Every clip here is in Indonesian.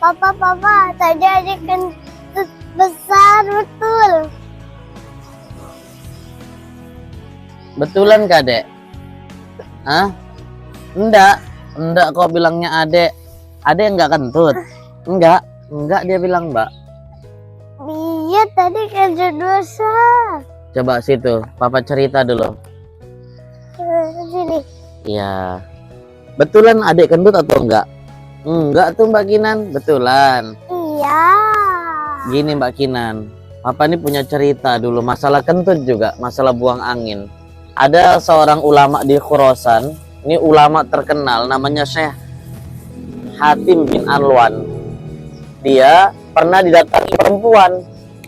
Papa, tadi ada kentut besar betul. Betulan kak dek? Hah? Enggak kok bilangnya adek. Adek enggak kentut? Enggak dia bilang mbak. Iya tadi kentut besar. Coba situ, papa cerita dulu. Sini. Iya. Betulan adek kentut atau enggak? Enggak tuh Mbak Kinan, betulan. Iya. Gini Mbak Kinan, papa ini punya cerita dulu masalah kentut juga, masalah buang angin. Ada seorang ulama di Khurasan, ini ulama terkenal namanya Syekh Hatim bin Alwan. Dia pernah didatangi perempuan,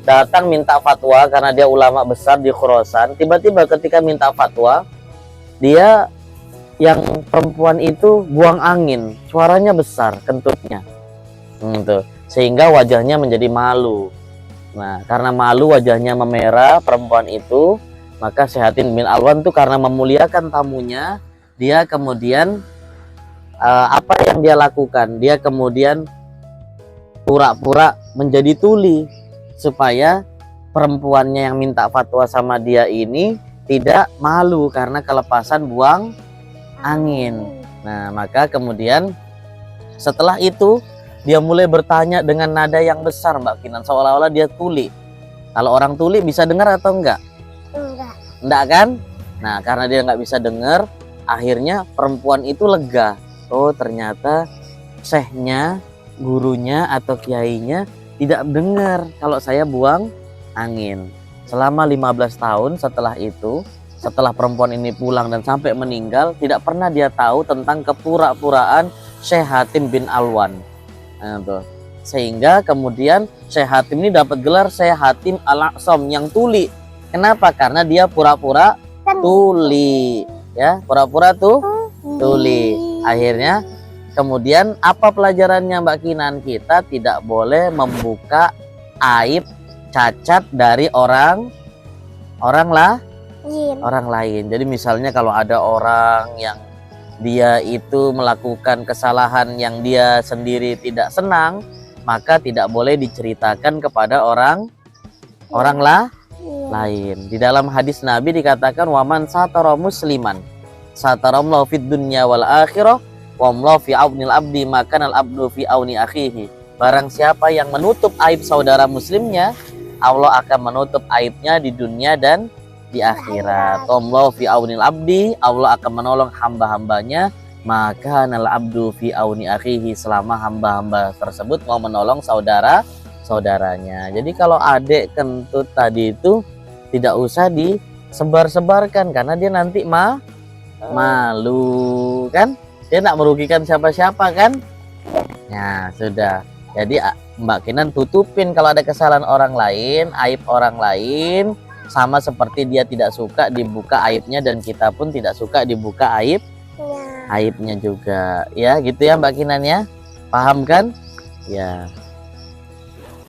datang minta fatwa karena dia ulama besar di Khurasan. Tiba-tiba ketika minta fatwa, dia yang perempuan itu buang angin, suaranya besar kentutnya, gitu. Sehingga wajahnya menjadi malu. Nah, karena malu wajahnya memerah perempuan itu, maka Syekh bin Alwan tuh karena memuliakan tamunya, dia kemudian apa yang dia lakukan? Dia kemudian pura-pura menjadi tuli supaya perempuannya yang minta fatwa sama dia ini tidak malu karena kelepasan buang angin. Nah, maka kemudian setelah itu dia mulai bertanya dengan nada yang besar Mbak Kinan, seolah-olah dia tuli. Kalau orang tuli bisa dengar atau enggak? Enggak kan? Nah, karena dia nggak bisa dengar, akhirnya perempuan itu lega. Oh, ternyata syekhnya, gurunya atau kiainya tidak dengar kalau saya buang angin. Selama 15 tahun setelah itu, setelah perempuan ini pulang dan sampai meninggal, tidak pernah dia tahu tentang kepura-puraan Syekh Hatim bin Alwan. Nah, tuh. Sehingga kemudian Syekh Hatim ini dapat gelar Syekh Hatim Al-Aqsam yang tuli. Kenapa? Karena dia pura-pura tuli, ya, pura-pura tuli. Akhirnya kemudian apa pelajarannya Mbak Kinan? Kita tidak boleh membuka aib cacat dari orang lain. Jadi misalnya kalau ada orang yang dia itu melakukan kesalahan yang dia sendiri tidak senang, maka tidak boleh diceritakan kepada orang lain. Di dalam hadis Nabi dikatakan waman satara musliman satarallahu fid dunya wal akhirah wallahu fi aunil abdi makanal abdu fi auni akhihi. Barang siapa yang menutup aib saudara muslimnya, Allah akan menutup aibnya di dunia dan di akhirat. Wallahu fi aunil abdi, Allah akan menolong hamba-hambanya, maka nal abdu fi auni akhihi, selama hamba-hamba tersebut mau menolong saudaranya. Jadi kalau adik kentut tadi itu tidak usah disebar-sebarkan karena dia nanti malu kan? Dia tidak merugikan siapa-siapa kan? Nah, sudah. Jadi Mbak Kinan tutupin kalau ada kesalahan orang lain, aib orang lain, sama seperti dia tidak suka dibuka aibnya dan kita pun tidak suka dibuka aibnya juga. Ya, gitu ya Mbak Kinan ya. Paham kan? Ya.